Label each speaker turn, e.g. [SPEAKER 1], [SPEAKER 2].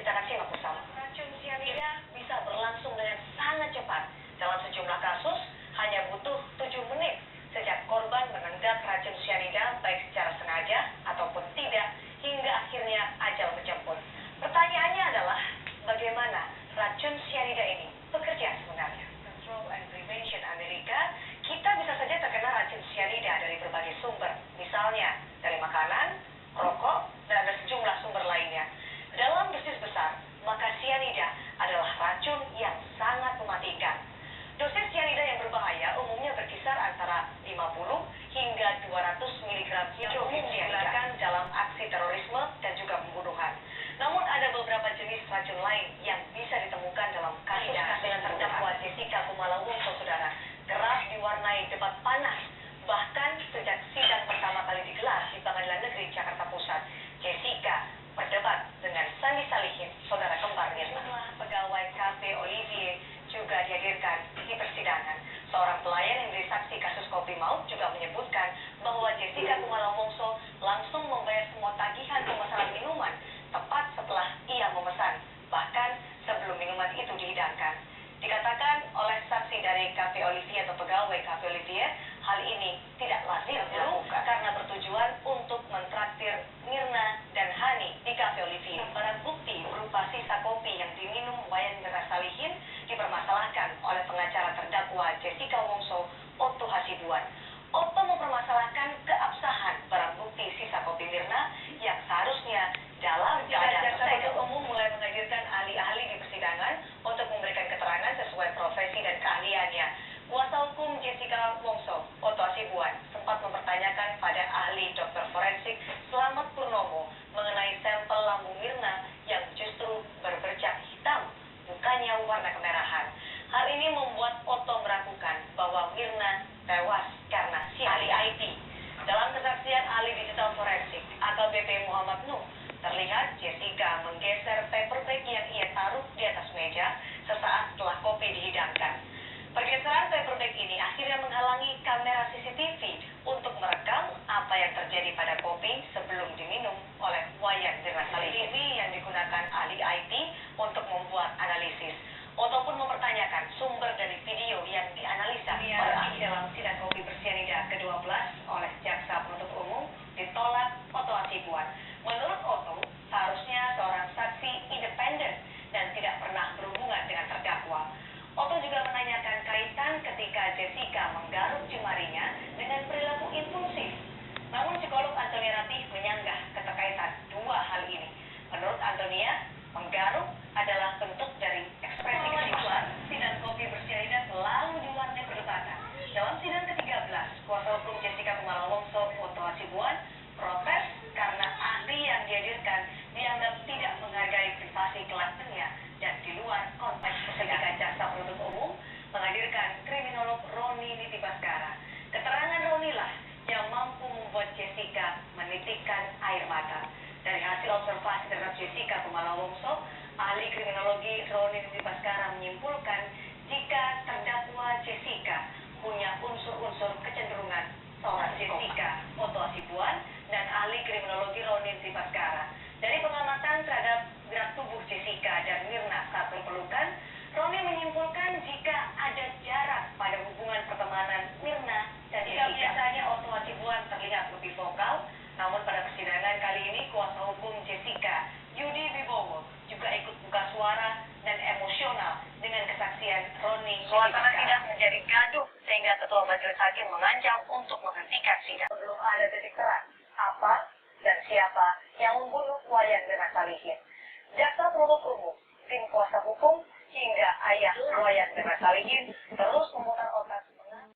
[SPEAKER 1] Kita akan simak bersama. Racun sianida bisa berlangsung dengan sangat cepat. Dalam sejumlah kasus, hanya butuh 7 menit sejak korban menenggak racun sianida baik secara sengaja ataupun tidak, hingga akhirnya ajal menjemput. Pertanyaannya adalah, bagaimana racun sianida ini bekerja sebenarnya? Control and Prevention Amerika, kita bisa saja terkena racun sianida dari berbagai sumber, misalnya dari makanan, rokok, dan ada sejumlah sumber lainnya. Dalam dosis besar, maka sianida adalah racun yang sangat mematikan. Dosis sianida yang berbahaya umumnya berkisar antara 50 hingga 200 mg yang umum digunakan dalam aksi terorisme dan juga pembunuhan. Namun ada beberapa jenis racun lain yang bisa ditemukan dalam kasus-kasus dengan terdakwa Jessica Kumala Wongso, saudara. Kerap diwarnai debat panas, bahkan sejak sidang pertama kali digelar di Pengadilan Negeri Jakarta Pusat. Jessica berdebat dengan Sandi Salihin, saudara kembarnya. Jumlah pegawai Cafe Olivier juga dihadirkan di persidangan. Seorang pelayan yang menjadi saksi kasus kopi maut juga menyebutkan bahwa Jessica Kumala Wongso langsung membayar semua tagihan pemesanan minuman tepat setelah ia memesan, bahkan sebelum minuman itu dihidangkan. Dikatakan oleh saksi dari Cafe Olivier atau pegawai Cafe Olivier, hal ini tidak lazim dilakukan karena bertujuan untuk mentraktir Mirna dan Hani di Cafe Olivier. Barang bukti berupa sisa kopi yang diminum Wayan Mirna Salihin dipermasalahkan oleh pengacara terdakwa Jessica Wongso, Otto Hasibuan. Otto mempermasalahkan keabsahan barang bukti sisa kopi Mirna yang seharusnya dalam keadaan jaksa umum mulai menghadirkan ahli-ahli di persidangan untuk memberikan keterangan sesuai profesi dan keahliannya. Kuasa hukum Jessica Wongso, Otto Hasibuan, sempat mempertanyakan pada ahli dokter forensik Slamet Purnomo mengenai sampel lambung Mirna yang justru berbercak hitam, bukannya warna kemerahan. Hal ini membuat Otto meragukan bahwa Mirna tewas karena ahli IT. Dalam kesaksian ahli digital forensik AKBP Muhammad Nuh, terlihat Jessica menggeser paper bag yang ia taruh di atas meja sesaat setelah kopi dihidangkan. Pergeseran paper bag ini akhirnya menghalangi kamera CCTV untuk merekam apa yang terjadi pada kopi sebelum diminum oleh Wayan Mirna Salihin. CCTV yang digunakan ahli IT untuk membuat analisis. Otto pun mempertanyakan sumber dari video yang dianalisa dalam sidang kopi bersianida ke-12 oleh jaksa penuntut umum ditolak Otto Hasibuan. Menurut Otto, seharusnya seorang saksi independen dan tidak pernah berhubungan dengan terdakwa. Otto juga menanyakan kaitan ketika Jessica menggaruk jemarinya dengan perilaku impulsif. Namun psikolog Antonia Ratih menyanggah keterkaitan dua hal ini. Menurut Antonia, menggaruk adalah bentuk dari ekspresi kesibukan. Sidang kopi bersianida selalu diwarnai perdebatan. Dalam sidang ke-13, kuasa hukum Jessica Kumala Wongso, Otto Hasibuan, protes karena ahli yang dihadirkan dianggap tidak menghargai privasi kliennya dan di luar konteks persidangan. Jaksa penuntut umum menghadirkan kriminolog Roni Nitibaskara. Keterangan Roni lah yang mampu membuat Jessica menitikkan air mata. Dari hasil observasi terhadap Jessica Kumala Wongso, ahli kriminologi Roni Nitibaskara menyimpulkan jika terdakwa Jessica punya unsur-unsur kecenderungan seorang Jessica, Otto Hasibuan, dan ahli kriminologi Roni Nitibaskara. Dari pengamatan terhadap gerak tubuh Jessica dan Mirna saat berpelukan, Roni menyimpulkan jika ada jarak pada hubungan pertemanan Mirna dan Jessica. Biasanya Otto Hasibuan terlihat lebih vokal, namun pada persidangan kali ini kuasa hukum Jessica, Yudi Wibowo, juga ikut buka suara dan emosional dengan kesaksian Roni. Suasana sidang menjadi gaduh sehingga ketua majelis hakim mengancam untuk menghentikan sidang. Belum ada titik terang apa dan siapa yang membunuh Wayan Mirna Salihin. Jaksa penuntut umum, tim kuasa hukum hingga ayah Wayan Mirna Salihin terus memutar otak